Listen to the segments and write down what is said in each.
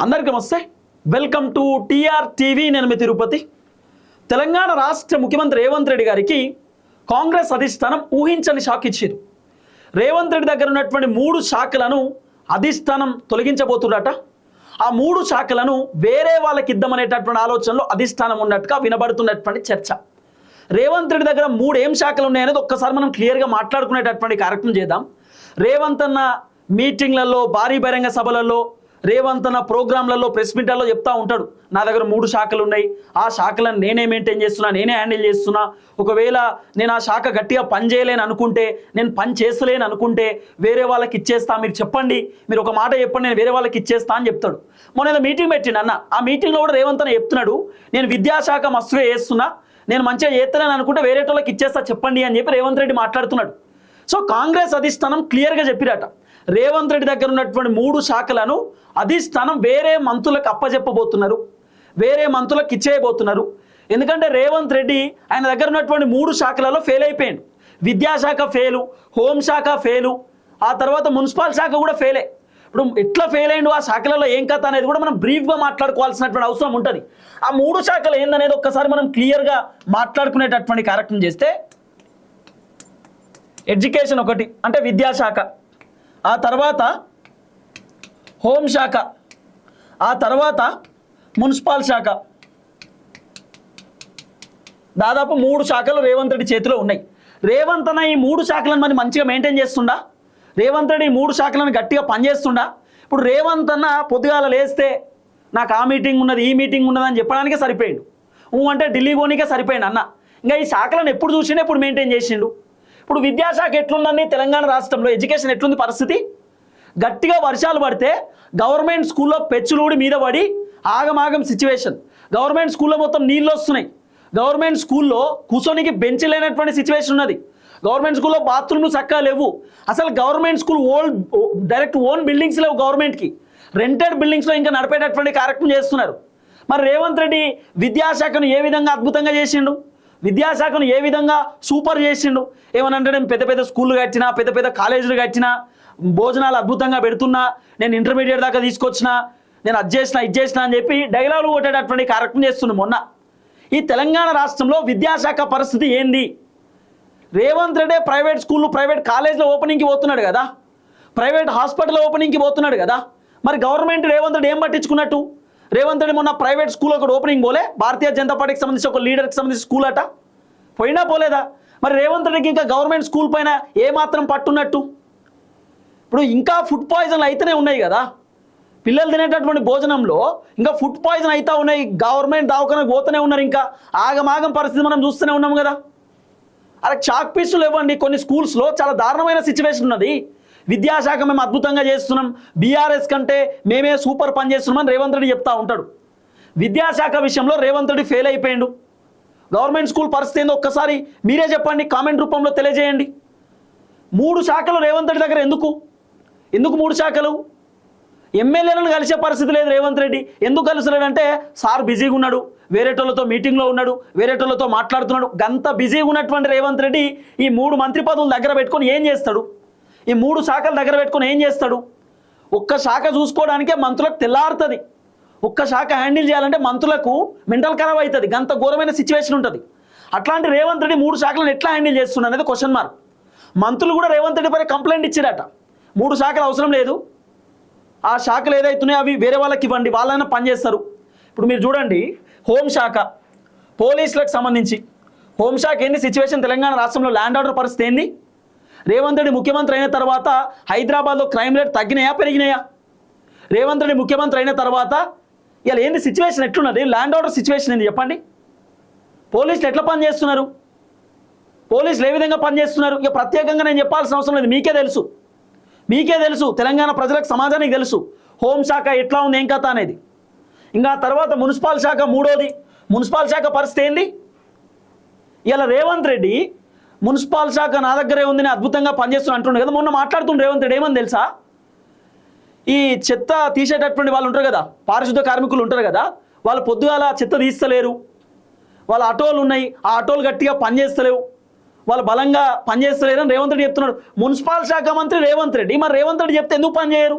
అందరికీ నమస్తే. Welcome to TR TV. నేను మీ తిరుపతి. తెలంగాణ రాష్ట్ర ముఖ్యమంత్రి రేవంత్ రెడ్డి గారికి కాంగ్రెస్ అధిష్టానం ఊహించని షాక్ ఇచ్చారు. రేవంత్ రెడ్డి దగ్గర ఉన్నటువంటి 3 శాఖలను అధిష్టానం తొలగించబోతున్నట. ఆ 3 శాఖలను వేరే వాళ్ళకి ఇద్దామనేటటువంటి ఆలోచనలో అధిష్టానం ఉన్నట్టుగా వినబడుతున్నటువంటి చర్చ. రేవంత్ రెడ్డి దగ్గర 3 ఏం శాఖలు ఉన్నాయనేది ఒక్కసారి మనం క్లియర్గా మాట్లాడుకునేటటువంటి కార్యక్రమం చేద్దాం. రేవంత్ అన్న మీటింగ్లలో, భారీ బహిరంగ సభలలో, రేవంత్ అన్న ప్రోగ్రాంలలో, ప్రెస్ మీట్లలో చెప్తా ఉంటాడు, నా దగ్గర 3 శాఖలు ఉన్నాయి, ఆ శాఖలను నేనే మెయింటైన్ చేస్తున్నా, నేనే హ్యాండిల్ చేస్తున్నా. ఒకవేళ నేను ఆ శాఖ గట్టిగా పని చేయలేను అనుకుంటే, నేను పని చేస్తలేను అనుకుంటే వేరే వాళ్ళకి ఇచ్చేస్తా, మీరు చెప్పండి, మీరు ఒక మాట చెప్పండి, నేను వేరే వాళ్ళకి ఇచ్చేస్తా అని చెప్తాడు. మొన్న ఏదో మీటింగ్ పెట్టిండు అన్న. ఆ మీటింగ్లో కూడా రేవంత్ అన్న చెప్తున్నాడు, నేను విద్యాశాఖ మస్తుగా చేస్తున్నా, నేను మంచిగా చేస్తలేను అనుకుంటే వేరే వాళ్ళకి ఇచ్చేస్తా చెప్పండి అని చెప్పి రేవంత్ రెడ్డి మాట్లాడుతున్నాడు. సో కాంగ్రెస్ అధిష్టానం క్లియర్గా చెప్పిరట, రేవంత్ రెడ్డి దగ్గర ఉన్నటువంటి 3 శాఖలను అధిష్టానం వేరే మంత్రులకు అప్పజెప్పబోతున్నారు, వేరే మంత్రులకు ఇచ్చేయబోతున్నారు. ఎందుకంటే రేవంత్ రెడ్డి ఆయన దగ్గర ఉన్నటువంటి 3 శాఖలలో ఫెయిల్ అయిపోయాడు. విద్యాశాఖ ఫెయిలు, హోంశాఖ ఫెయిలు, ఆ తర్వాత మున్సిపల్ శాఖ కూడా ఫెయిలే. ఇప్పుడు ఎట్లా ఫెయిల్ అయ్యిండు, ఆ శాఖలలో ఏం కథ అనేది కూడా మనం బ్రీఫ్గా మాట్లాడుకోవాల్సినటువంటి అవసరం ఉంటుంది. ఆ 3 శాఖలు ఏందనేది ఒక్కసారి మనం క్లియర్గా మాట్లాడుకునేటటువంటి కార్యక్రమం చేస్తే, ఎడ్యుకేషన్ ఒకటి అంటే విద్యాశాఖ, ఆ తర్వాత హోంశాఖ, ఆ తర్వాత మున్సిపల్ శాఖ. దాదాపు 3 శాఖలు రేవంత్ రెడ్డి చేతిలో ఉన్నాయి. రేవంత్ అన్న ఈ 3 శాఖలను మరి మంచిగా మెయింటైన్ చేస్తుండా? రేవంత్ రెడ్డి ఈ 3 శాఖలను గట్టిగా పనిచేస్తుండా? ఇప్పుడు రేవంత్ అన్న పొద్దుగాల లేస్తే నాకు ఆ మీటింగ్ ఉన్నది, ఈ మీటింగ్ ఉన్నది అని చెప్పడానికే సరిపోయిండు. అంటే ఢిల్లీ పోనీకే సరిపోయిండు అన్న. ఇంకా ఈ శాఖలను ఎప్పుడు చూసిండు, ఎప్పుడు మెయింటైన్ చేసిండు? ఇప్పుడు విద్యాశాఖ ఎట్లుందండి తెలంగాణ రాష్ట్రంలో? ఎడ్యుకేషన్ ఎట్లుంది పరిస్థితి? గట్టిగా వర్షాలు పడితే గవర్నమెంట్ స్కూల్లో పెచ్చులూడి మీద పడి ఆగమాగం సిచ్యువేషన్. గవర్నమెంట్ స్కూల్లో మొత్తం నీళ్ళు వస్తున్నాయి. గవర్నమెంట్ స్కూల్లో కూర్చోనికి బెంచ్ లేనటువంటి సిచ్యువేషన్ ఉన్నది. గవర్నమెంట్ స్కూల్లో బాత్రూమ్లు చక్కగా లేవు. అసలు government school direct own buildings లేవు గవర్నమెంట్కి, రెంటెడ్ బిల్డింగ్స్లో ఇంకా నడిపేటటువంటి కార్యక్రమం చేస్తున్నారు. మరి రేవంత్ రెడ్డి విద్యాశాఖను ఏ విధంగా అద్భుతంగా చేసిండు, విద్యాశాఖను ఏ విధంగా సూపర్ చేసిండు? ఏమనంటే నేను పెద్ద పెద్ద స్కూళ్ళు కట్టినా, పెద్ద పెద్ద కాలేజీలు కట్టినా, భోజనాలు అద్భుతంగా పెడుతున్నా, నేను ఇంటర్మీడియట్ దాకా తీసుకొచ్చినా, నేను అది చేసిన ఇది చేసిన అని చెప్పి డైలాగులు కొట్టేటటువంటి కార్యక్రమం చేస్తుండే. మొన్న ఈ తెలంగాణ రాష్ట్రంలో విద్యాశాఖ పరిస్థితి ఏంది? రేవంత్ రెడ్డి ప్రైవేట్ స్కూళ్ళు, ప్రైవేట్ కాలేజీలో ఓపెనింగ్కి పోతున్నాడు కదా, ప్రైవేట్ హాస్పిటల్ ఓపెనింగ్కి పోతున్నాడు కదా. మరి గవర్నమెంట్ రేవంత్ రెడ్డి ఏం పట్టించుకున్నట్టు? రేవంత్ రెడ్డి మొన్న ప్రైవేట్ స్కూల్ ఒకటి ఓపెనింగ్ పోలే, భారతీయ జనతా పార్టీకి సంబంధించి ఒక లీడర్కి సంబంధించి స్కూల్ అట, పోయినా పోలేదా? మరి రేవంత్ రెడ్డికి ఇంకా గవర్నమెంట్ స్కూల్ పైన ఏమాత్రం పట్టున్నట్టు? ఇప్పుడు ఇంకా ఫుడ్ పాయిజన్లు అయితేనే ఉన్నాయి కదా, పిల్లలు తినేటటువంటి భోజనంలో ఇంకా ఫుడ్ పాయిజన్ అవుతా ఉన్నాయి. గవర్నమెంట్ దవాఖానకు పోతూనే ఉన్నారు, ఇంకా ఆగమాగం పరిస్థితి మనం చూస్తూనే ఉన్నాం కదా. అలా చాక్ పీసులు ఇవ్వండి, కొన్ని స్కూల్స్లో చాలా దారుణమైన సిచ్యువేషన్ ఉన్నది. విద్యాశాఖ మేము అద్భుతంగా చేస్తున్నాం, బీఆర్ఎస్ కంటే మేమే సూపర్ పని చేస్తున్నామని రేవంత్ రెడ్డి చెప్తా ఉంటాడు. విద్యాశాఖ విషయంలో రేవంత్ రెడ్డి ఫెయిల్ అయిపోయాడు. గవర్నమెంట్ స్కూల్ పరిస్థితి ఏందో ఒక్కసారి మీరే చెప్పండి, కామెంట్ రూపంలో తెలియజేయండి. 3 శాఖలు రేవంత్ రెడ్డి దగ్గర ఎందుకు 3 శాఖలు? ఎమ్మెల్యేలను కలిసే పరిస్థితి లేదు రేవంత్ రెడ్డి. ఎందుకు కలుసలేడంటే సార్ బిజీగా ఉన్నాడు, వేరేటోళ్ళతో మీటింగ్లో ఉన్నాడు, వేరేటోళ్ళతో మాట్లాడుతున్నాడు. గంత బిజీగా ఉన్నటువంటి రేవంత్ రెడ్డి ఈ 3 మంత్రి పదవులు దగ్గర పెట్టుకొని ఏం చేస్తాడు? ఈ 3 శాఖలు దగ్గర పెట్టుకొని ఏం చేస్తాడు? ఒక్క శాఖ చూసుకోవడానికే మంత్రులకు తెల్లారుతుంది. ఒక్క శాఖ హ్యాండిల్ చేయాలంటే మంత్రులకు మెంటల్ ఖరాబ్ అవుతుంది, గంత ఘోరమైన సిచ్యువేషన్ ఉంటుంది. అట్లాంటి రేవంత్ రెడ్డి 3 శాఖలను ఎట్లా హ్యాండిల్ చేస్తున్నా అనేది క్వశ్చన్ మార్క్. మంత్రులు కూడా రేవంత్ రెడ్డి పై కంప్లైంట్ ఇచ్చారట, 3 శాఖలు అవసరం లేదు, ఆ శాఖలు ఏదైతున్నాయో అవి వేరే వాళ్ళకి ఇవ్వండి, వాళ్ళైనా పనిచేస్తారు. ఇప్పుడు మీరు చూడండి, హోంశాఖ, పోలీసులకు సంబంధించి హోంశాఖ ఏంది సిచ్యువేషన్? తెలంగాణ రాష్ట్రంలో ల్యాండ్ ఆర్డర్ పరిస్థితి ఏంది? రేవంత్ రెడ్డి ముఖ్యమంత్రి అయిన తర్వాత హైదరాబాద్లో క్రైమ్ రేట్ తగ్గినాయా, పెరిగినాయా? రేవంత్ రెడ్డి ముఖ్యమంత్రి అయిన తర్వాత ఇలా ఏంది సిచ్యువేషన్, ఎట్లున్నది ల్యాండ్ ఆర్డర్ సిచ్యువేషన్ ఏంది చెప్పండి? పోలీసులు ఎట్లా పనిచేస్తున్నారు? పోలీసులు ఏ విధంగా పనిచేస్తున్నారు? ఇక ప్రత్యేకంగా నేను చెప్పాల్సిన అవసరం లేదు, మీకే తెలుసు, తెలంగాణ ప్రజలకు, సమాజానికి తెలుసు హోంశాఖ ఎట్లా ఉంది, ఏం కథ అనేది. ఇంకా తర్వాత మున్సిపల్ శాఖ, 3వది మున్సిపల్ శాఖ పరిస్థితి ఏంది? ఇలా రేవంత్ రెడ్డి మున్సిపల్ శాఖ నా దగ్గరే ఉంది, నేను అద్భుతంగా పనిచేస్తున్నా అంటుండే కదా. మొన్న మాట్లాడుతుండే రేవంత్ రెడ్డి ఏమని తెలుసా? ఈ చెత్త తీసేటటువంటి వాళ్ళు ఉంటారు కదా, పారిశుద్ధ కార్మికులు ఉంటారు కదా, వాళ్ళు పొద్దుగాల చెత్త తీస్తలేరు, వాళ్ళ ఆటోలు ఉన్నాయి, ఆ ఆటోలు గట్టిగా పనిచేస్తలేవు, వాళ్ళు బలంగా పనిచేస్తలేరని రేవంత్ రెడ్డి చెప్తున్నాడు. మున్సిపల్ శాఖ మంత్రి రేవంత్ రెడ్డి. మరి రేవంత్ రెడ్డి చెప్తే ఎందుకు పనిచేయరు?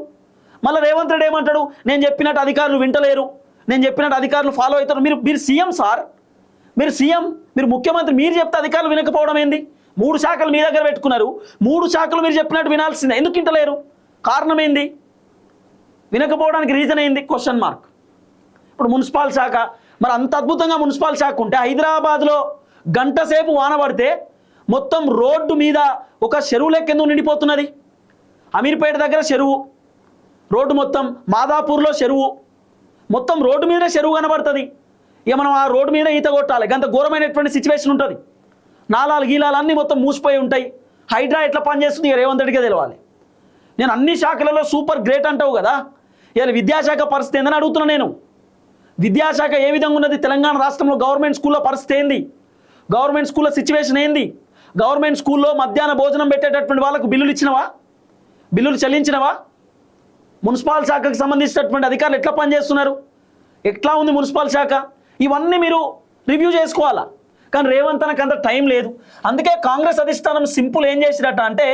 మళ్ళీ రేవంత్ రెడ్డి ఏమంటాడు, నేను చెప్పినట్టు అధికారులు వింటలేరు, నేను చెప్పినట్టు అధికారులు ఫాలో అవుతారు. మీరు సీఎం సార్, మీరు సీఎం, మీరు ముఖ్యమంత్రి, మీరు చెప్తే అధికారులు వినకపోవడం ఏంది? 3 శాఖలు మీ దగ్గర పెట్టుకున్నారు, 3 శాఖలు మీరు చెప్పినట్టు వినాల్సిందే, ఎందుకు వింటలేరు? కారణం ఏంది? వినకపోవడానికి రీజన్ ఏంది? Question mark. ఇప్పుడు మున్సిపల్ శాఖ, మరి అంత అద్భుతంగా మున్సిపల్ శాఖ ఉంటే హైదరాబాద్లో గంట సేపు వాన పడితే మొత్తం రోడ్డు మీద ఒక చెరువు లెక్క ఎందుకు నిండిపోతున్నది? అమీర్పేట దగ్గర చెరువు, రోడ్డు మొత్తం, మాదాపూర్లో చెరువు, మొత్తం రోడ్డు మీదనే చెరువు కనబడుతుంది. ఇక మనం ఆ రోడ్డు మీద ఈత కొట్టాలి, గంత ఘోరమైనటువంటి సిచ్యువేషన్ ఉంటుంది. నాలాలు గీలాలు అన్నీ మొత్తం మూసిపోయి ఉంటాయి. హైడ్రా ఎట్లా పనిచేస్తుంది ఇక రేవంత్ రెడ్డికే తెలవాలి. నేను అన్ని శాఖలలో సూపర్ గ్రేట్ అంటావు కదా, ఇలా విద్యాశాఖ పరిస్థితి ఏందని అడుగుతున్నా నేను. విద్యాశాఖ ఏ విధంగా ఉన్నది? తెలంగాణ రాష్ట్రంలో గవర్నమెంట్ స్కూల్లో పరిస్థితి ఏంది? గవర్నమెంట్ స్కూల్లో సిచ్యువేషన్ ఏంది? గవర్నమెంట్ స్కూల్లో మధ్యాహ్న భోజనం పెట్టేటటువంటి వాళ్ళకు బిల్లులు ఇచ్చినవా? బిల్లులు చెల్లించినవా? మున్సిపల్ శాఖకు సంబంధించినటువంటి అధికారులు ఎట్లా పనిచేస్తున్నారు? ఎట్లా ఉంది మున్సిపల్ శాఖ? ఇవన్నీ మీరు రివ్యూ చేసుకోవాలా. కానీ రేవంత్ అన్నకు అంత టైం లేదు. అందుకే కాంగ్రెస్ అధిష్టానం సింపుల్ ఏం చేసినట్ట అంటే,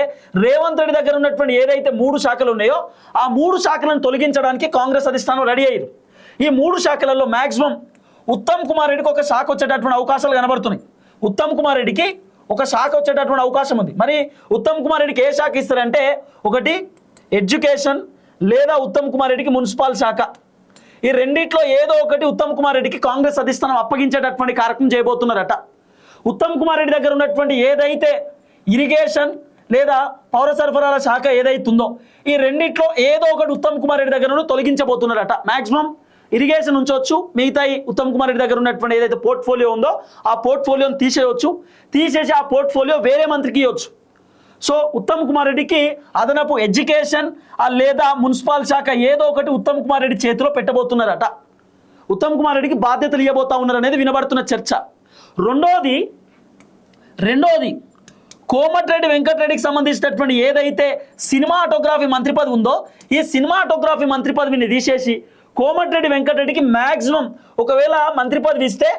రేవంత్ రెడ్డి దగ్గర ఉన్నటువంటి ఏదైతే 3 శాఖలు ఉన్నాయో ఆ 3 శాఖలను తొలగించడానికి కాంగ్రెస్ అధిష్టానం రెడీ అయ్యారు. ఈ 3 శాఖలలో మ్యాక్సిమం ఉత్తమ్ కుమార్ రెడ్డికి ఒక శాఖ వచ్చేటటువంటి అవకాశాలు కనబడుతున్నాయి. ఉత్తమ్ కుమార్ రెడ్డికి ఒక శాఖ వచ్చేటటువంటి అవకాశం ఉంది. మరి ఉత్తమ్ కుమార్ రెడ్డికి ఏ శాఖ ఇస్తారంటే, ఒకటి ఎడ్యుకేషన్, లేదా ఉత్తమ్ కుమార్ రెడ్డికి మున్సిపల్ శాఖ. ఈ రెండిట్లో ఏదో ఒకటి ఉత్తమ్ కుమార్ రెడ్డికి కాంగ్రెస్ అధిష్టానం అప్పగించేటటువంటి కార్యక్రమం చేయబోతున్నారట. ఉత్తమ్ కుమార్ రెడ్డి దగ్గర ఉన్నటువంటి ఏదైతే ఇరిగేషన్ లేదా పౌర సరఫరాల శాఖ ఏదైతుందో, ఈ రెండిట్లో ఏదో ఒకటి ఉత్తమ్ కుమార్ రెడ్డి దగ్గర నుండి తొలగించబోతున్నారట. మ్యాక్సిమం ఇరిగేషన్ ఉంచవచ్చు, మిగతాయి ఉత్తమ్ కుమార్ రెడ్డి దగ్గర ఉన్నటువంటి ఏదైతే పోర్ట్ఫోలియో ఉందో ఆ పోర్ట్ఫోలియోని తీసేసి ఆ పోర్ట్ఫోలియో వేరే మంత్రికి ఇవ్వచ్చు. సో ఉత్తమ్ కుమార్ రెడ్డికి అదనపు ఎడ్యుకేషన్ లేదా మున్సిపల్ శాఖ ఏదో ఒకటి ఉత్తమ్ కుమార్ రెడ్డి చేతిలో పెట్టబోతున్నారట. ఉత్తమ్ కుమార్ రెడ్డికి బాధ్యతలు ఇవ్వబోతా ఉన్నారు అనేది వినబడుతున్న చర్చ. రెండోది కోమటిరెడ్డి వెంకటరెడ్డికి సంబంధించినటువంటి ఏదైతే సినిమాటోగ్రఫీ మంత్రి పదవి ఉందో, ఈ సినిమాటోగ్రఫీ మంత్రి పదవిని తీసేసి కోమటిరెడ్డి వెంకటరెడ్డికి మ్యాక్సిమం ఒకవేళ మంత్రి పదవి ఇస్తే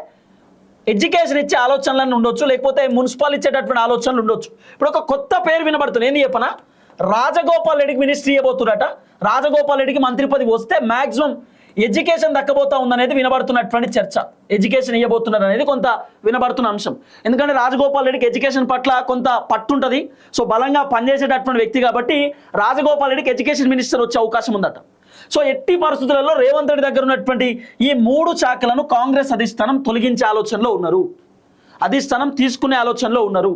ఎడ్యుకేషన్ ఇచ్చే ఆలోచనలన్నీ ఉండొచ్చు, లేకపోతే మున్సిపల్ ఇచ్చేటటువంటి ఆలోచనలు ఉండొచ్చు. ఇప్పుడు ఒక కొత్త పేరు వినబడుతుంది, ఏంది చెప్పనా? రాజగోపాల్ రెడ్డికి మినిస్ట్రీ ఇవ్వబోతున్నట. రాజగోపాల్ రెడ్డికి మంత్రి పదవి వస్తే మ్యాక్సిమం ఎడ్యుకేషన్ దక్కబోతా ఉందనేది వినబడుతున్నటువంటి చర్చ. ఎడ్యుకేషన్ ఇవ్వబోతున్నారు అనేది కొంత వినబడుతున్న అంశం. ఎందుకంటే రాజగోపాల్ రెడ్డికి ఎడ్యుకేషన్ పట్ల కొంత పట్టుంటుంది. సో బలంగా పనిచేసేటటువంటి వ్యక్తి కాబట్టి రాజగోపాల్ రెడ్డికి ఎడ్యుకేషన్ మినిస్టర్ వచ్చే అవకాశం ఉందట. సో ఎట్టి పరిస్థితులలో రేవంత్ రెడ్డి దగ్గర ఉన్నటువంటి ఈ 3 శాఖలను కాంగ్రెస్ అధిష్టానం తొలగించే ఆలోచనలో ఉన్నారు, అధిష్టానం తీసుకునే ఆలోచనలో ఉన్నారు.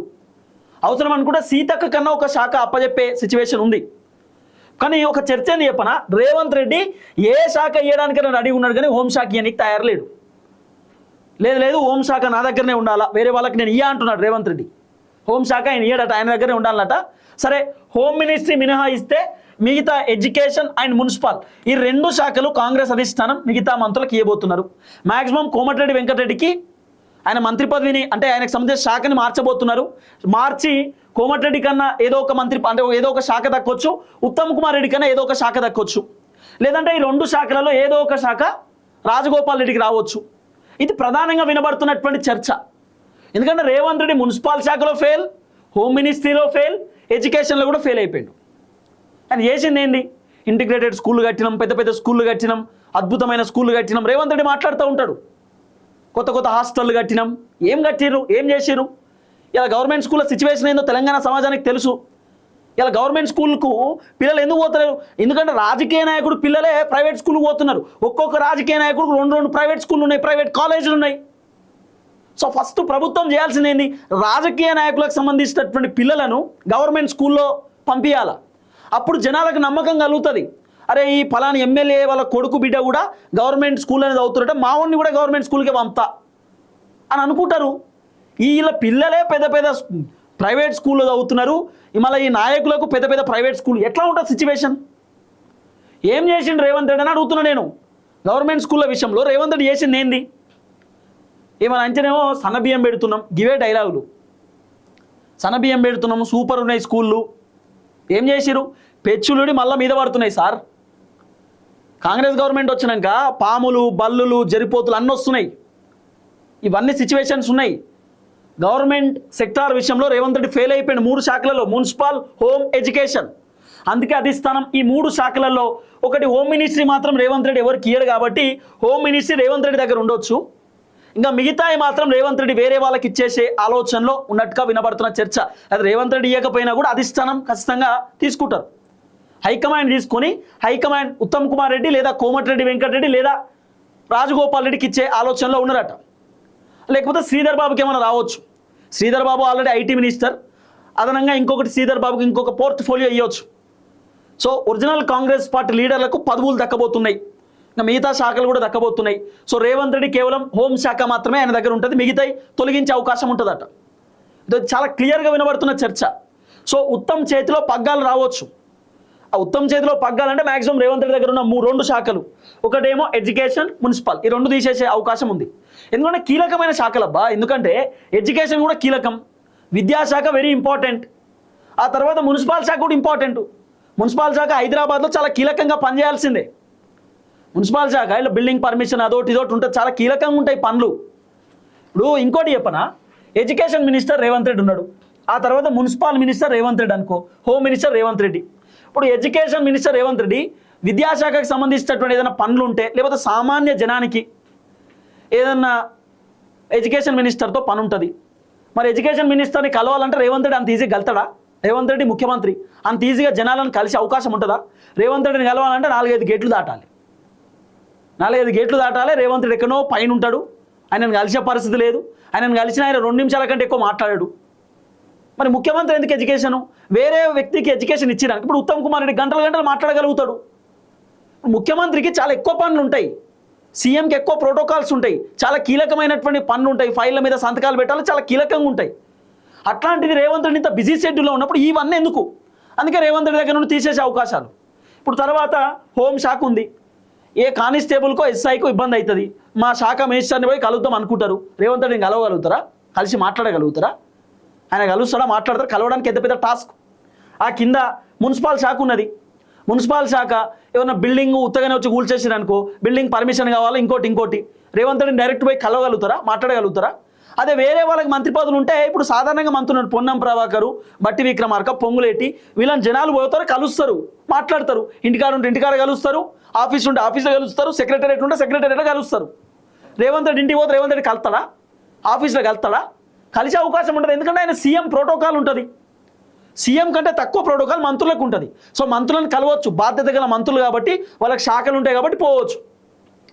అవసరం అనుకుంటే సీతక్క కన్నా ఒక శాఖ అప్పచెప్పే సిచ్యువేషన్ ఉంది. కానీ ఒక చర్చ ఏంది చెప్పనా, రేవంత్ రెడ్డి ఏ శాఖ ఇవ్వడానికైనా రెడీ ఉన్నాడు, కానీ హోంశాఖ ఇవ్వడానికి తయారులేడు. లేదు హోంశాఖ నా దగ్గరనే ఉండాలా, వేరే వాళ్ళకి నేను అంటున్నాడు రేవంత్ రెడ్డి. హోంశాఖ ఆయన ఇయ్యడట, ఆయన దగ్గరే ఉండాలట. సరే హోమ్ మినిస్ట్రీ మినహాయిస్తే మిగతా ఎడ్యుకేషన్ అండ్ మున్సిపల్ ఈ 2 శాఖలు కాంగ్రెస్ అధిష్టానం మిగతా మంత్రులకు ఇవ్వబోతున్నారు. మ్యాక్సిమం కోమటిరెడ్డి వెంకటరెడ్డికి ఆయన మంత్రి పదవిని అంటే ఆయనకు సంబంధించిన శాఖని మార్చబోతున్నారు. మార్చి కోమటిరెడ్డి కన్నా ఏదో ఒక మంత్రి అంటే ఏదో ఒక శాఖ దక్కొచ్చు, ఉత్తమ్ కుమార్ రెడ్డి కన్నా ఏదో ఒక శాఖ దక్కొచ్చు, లేదంటే ఈ 2 శాఖలలో ఏదో ఒక శాఖ రాజగోపాల్ రెడ్డికి రావచ్చు. ఇది ప్రధానంగా వినబడుతున్నటువంటి చర్చ. ఎందుకంటే రేవంత్ రెడ్డి మున్సిపల్ శాఖలో ఫెయిల్, హోమ్ మినిస్ట్రీలో ఫెయిల్, ఎడ్యుకేషన్లో కూడా ఫెయిల్ అయిపోయాడు. ఆయన చేసింది ఏంది? ఇంటిగ్రేటెడ్ స్కూళ్ళు కట్టినాం, పెద్ద స్కూళ్ళు కట్టినాం, అద్భుతమైన స్కూళ్ళు కట్టినాం. రేవంత్ రెడ్డి మాట్లాడుతూ ఉంటాడు, కొత్త హాస్టళ్ళు కట్టినాం. ఏం కట్టిర్రు, ఏం చేసిర్రు? ఇలా గవర్నమెంట్ స్కూళ్ళ సిచ్యువేషన్ ఏందో తెలంగాణ సమాజానికి తెలుసు. ఇలా గవర్నమెంట్ స్కూల్కు పిల్లలు ఎందుకు పోతలేరు? ఎందుకంటే రాజకీయ నాయకుడు పిల్లలే ప్రైవేట్ స్కూల్కి పోతున్నారు. ఒక్కొక్క రాజకీయ నాయకుడు 2 ప్రైవేట్ స్కూళ్ళు ఉన్నాయి, ప్రైవేట్ కాలేజీలు ఉన్నాయి. సో ఫస్ట్ ప్రభుత్వం చేయాల్సింది ఏంది? రాజకీయ నాయకులకు సంబంధించినటువంటి పిల్లలను గవర్నమెంట్ స్కూల్లో పంపించాలి. అప్పుడు జనాలకు నమ్మకం కలుగుతుంది. అరే ఈ ఫలాని ఎమ్మెల్యే వాళ్ళ కొడుకు బిడ్డ కూడా గవర్నమెంట్ స్కూల్ అనేది అవుతుంటే మా వాడిని కూడా గవర్నమెంట్ స్కూల్కే పంపుతా అని అనుకుంటారు. వీళ్ళ పిల్లలే పెద్ద ప్రైవేట్ స్కూల్లో చదువుతున్నారు. మళ్ళీ ఈ నాయకులకు పెద్ద ప్రైవేట్ స్కూల్ ఎట్లా ఉంటుంది సిచ్యువేషన్? ఏం చేసిండు రేవంత్ రెడ్డి అని అడుగుతున్నా నేను. గవర్నమెంట్ స్కూళ్ళ విషయంలో రేవంత్ రెడ్డి చేసింది ఏంది? ఏమైనా అంటేనేమో సన్నబియ్యం పెడుతున్నాం, గివే డైలాగులు. సన్నబియ్యం పెడుతున్నాము, సూపర్ ఉన్నాయి స్కూళ్ళు. ఏం చేసిరు? పెచ్చులుడి మళ్ళీ మీద పడుతున్నాయి సార్. కాంగ్రెస్ గవర్నమెంట్ వచ్చినాక పాములు, బల్లులు, జరిపోతులు అన్నీ వస్తున్నాయి. ఇవన్నీ సిచ్యువేషన్స్ ఉన్నాయి. గవర్నమెంట్ సెక్టార్ విషయంలో రేవంత్ రెడ్డి ఫెయిల్ అయిపోయింది 3 శాఖలలో, మున్సిపల్, హోమ్, ఎడ్యుకేషన్. అందుకే అధిష్టానం ఈ 3 శాఖలలో ఒకటి హోమ్ మినిస్ట్రీ మాత్రం రేవంత్ రెడ్డి ఎవరికి ఇయ్యడు కాబట్టి హోమ్ మినిస్ట్రీ రేవంత్ రెడ్డి దగ్గర ఉండొచ్చు. ఇంకా మిగతాయి మాత్రం రేవంత్ రెడ్డి వేరే వాళ్ళకి ఇచ్చేసే ఆలోచనలో ఉన్నట్టుగా వినబడుతున్న చర్చ. అది రేవంత్ రెడ్డి ఇవ్వకపోయినా కూడా అధిష్టానం ఖచ్చితంగా తీసుకుంటారు. హైకమాండ్ తీసుకొని హైకమాండ్ ఉత్తమ్ కుమార్ రెడ్డి లేదా కోమటిరెడ్డి వెంకటరెడ్డి లేదా రాజగోపాల్ రెడ్డికి ఇచ్చే ఆలోచనలో ఉన్నారట. లేకపోతే శ్రీధర్ బాబుకి ఏమైనా రావచ్చు. Sridhar Babu already IT minister, అదనంగా ఇంకొకటి శ్రీధర్ బాబుకి ఇంకొక పోర్ట్ఫోలియో ఇవ్వచ్చు. సో ఒరిజినల్ కాంగ్రెస్ పార్టీ లీడర్లకు పదవులు దక్కబోతున్నాయి, ఇంకా మిగతా శాఖలు కూడా దక్కబోతున్నాయి. సో రేవంత్ రెడ్డి కేవలం హోంశాఖ మాత్రమే ఆయన దగ్గర ఉంటుంది, మిగతాయి తొలగించే అవకాశం ఉంటుందట. ఇది చాలా క్లియర్గా వినబడుతున్న చర్చ. సో ఉత్తమ్ చేతిలో పగ్గాలు రావచ్చు. ఆ ఉత్తమ్ చేతిలో పగ్గాలంటే మ్యాక్సిమం రేవంత్ రెడ్డి దగ్గర ఉన్న 2 శాఖలు, ఒకటేమో ఎడ్యుకేషన్, మున్సిపల్, ఈ 2 తీసేసే అవకాశం ఉంది. ఎందుకంటే కీలకమైన శాఖలబ్బా. ఎందుకంటే ఎడ్యుకేషన్ కూడా కీలకం, విద్యాశాఖ వెరీ ఇంపార్టెంట్, ఆ తర్వాత మున్సిపల్ శాఖ కూడా ఇంపార్టెంట్. మున్సిపల్ శాఖ హైదరాబాద్లో చాలా కీలకంగా పనిచేయాల్సిందే. మున్సిపల్ శాఖ ఇలా బిల్డింగ్ పర్మిషన్ అదోటి ఇదోటి ఉంటుంది, చాలా కీలకంగా ఉంటాయి పనులు. ఇప్పుడు ఇంకోటి చెప్పనా, ఎడ్యుకేషన్ మినిస్టర్ రేవంత్ రెడ్డి ఉన్నాడు, ఆ తర్వాత మున్సిపల్ మినిస్టర్ రేవంత్ రెడ్డి అనుకో, హోమ్ మినిస్టర్ రేవంత్ రెడ్డి. ఇప్పుడు ఎడ్యుకేషన్ మినిస్టర్ రేవంత్ రెడ్డి విద్యాశాఖకు సంబంధించినటువంటి ఏదైనా పనులు ఉంటే, లేకపోతే సామాన్య జనానికి ఏదన్నా ఎడ్యుకేషన్ మినిస్టర్తో పని ఉంటుంది. మరి ఎడ్యుకేషన్ మినిస్టర్ని కలవాలంటే రేవంత్ రెడ్డి అంత ఈజీగా కలుతాడా? రేవంత్ రెడ్డి ముఖ్యమంత్రి, అంత ఈజీగా జనాలను కలిసే అవకాశం ఉంటుందా? రేవంత్ రెడ్డిని కలవాలంటే 4-5 గేట్లు దాటాలి. 4-5 గేట్లు దాటాలి. రేవంత్ రెడ్డి ఎక్కడో పైన ఉంటాడు, ఆయనను కలిసే పరిస్థితి లేదు. ఆయనను కలిసిన ఆయన 2 నిమిషాల కంటే ఎక్కువ మాట్లాడాడు. మరి ముఖ్యమంత్రి ఎందుకు ఎడ్యుకేషను? వేరే వ్యక్తికి ఎడ్యుకేషన్ ఇచ్చినాక ఇప్పుడు ఉత్తమ్ కుమార్ రెడ్డి గంటలు మాట్లాడగలుగుతాడు. ముఖ్యమంత్రికి చాలా ఎక్కువ పనులు ఉంటాయి, సీఎంకి ఎక్కువ ప్రోటోకాల్స్ ఉంటాయి, చాలా కీలకమైనటువంటి పనులు ఉంటాయి, ఫైళ్ళ మీద సంతకాలు పెట్టాలి, చాలా కీలకంగా ఉంటాయి. అట్లాంటిది రేవంత్ రెడ్డి ఇంత బిజీ షెడ్యూల్లో ఉన్నప్పుడు ఇవన్నీ ఎందుకు? అందుకే రేవంత్ రెడ్డి దగ్గర నుండి తీసేసే అవకాశాలు. ఇప్పుడు తర్వాత హోమ్ శాఖ ఉంది, ఏ కానిస్టేబుల్కో ఎస్ఐకో ఇబ్బంది అవుతుంది, మా శాఖ మినిస్టర్ని పోయి కలుద్దాం అనుకుంటారు. రేవంత్ రెడ్డిని కలవగలుగుతారా? కలిసి మాట్లాడగలుగుతారా? ఆయన కలుస్తాడా? మాట్లాడతారు? కలవడానికి ఎంత పెద్ద టాస్క్. ఆ కింద మున్సిపల్ శాఖ ఉన్నది. మున్సిపల్ శాఖ ఏమన్నా బిల్డింగ్ ఉత్తగానే వచ్చి కూల్చేసారు అనుకో, బిల్డింగ్ పర్మిషన్ కావాలి, ఇంకోటి రేవంత్ రెడ్డిని డైరెక్ట్ పోయి కలవగలుగుతారా? మాట్లాడగలుగుతారా? అదే వేరే వాళ్ళకి మంత్రి పదవులు ఉంటే ఇప్పుడు సాధారణంగా మంత్రులు పొన్నం ప్రభాకరు, బట్టి విక్రమార్క, పొంగులేటి వీళ్ళని జనాలు పోతారు, కలుస్తారు, మాట్లాడతారు. ఇంటికాడ ఉంటే ఇంటికాడ కలుస్తారు, ఆఫీస్ ఉంటే ఆఫీస్లో కలుస్తారు, సెక్రటరేట్ ఉంటే సెక్రటరేట్లో కలుస్తారు. రేవంత్ రెడ్డి ఇంటికి పోతే రేవంత్ రెడ్డి కలుతాడా? ఆఫీస్లో కలుతాడా? కలిసే అవకాశం ఉంటుంది. ఎందుకంటే ఆయన సీఎం ప్రోటోకాల్ ఉంటుంది, సీఎం కంటే తక్కువ ప్రోటోకాల్ మంత్రులకు ఉంటుంది. సో మంత్రులను కలవచ్చు, బాధ్యత గల మంత్రులు కాబట్టి వాళ్ళకి శాఖలు ఉంటాయి కాబట్టి పోవచ్చు.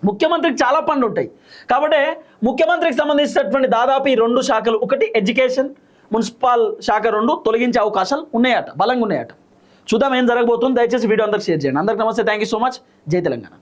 ముఖ్యమంత్రికి చాలా పనులు ఉంటాయి కాబట్టి ముఖ్యమంత్రికి సంబంధించినటువంటి దాదాపు ఈ 2 శాఖలు, ఒకటి ఎడ్యుకేషన్, మున్సిపల్ శాఖ 2 తొలగించే అవకాశాలు ఉన్నాయట, బలంగా ఉన్నాయట. చూద్దాం ఏం జరగబోతుంది. దయచేసి వీడియో అందరికి షేర్ చేయండి. అందరికి నమస్తే, థ్యాంక్ యూ సో మచ్. జై తెలంగాణ.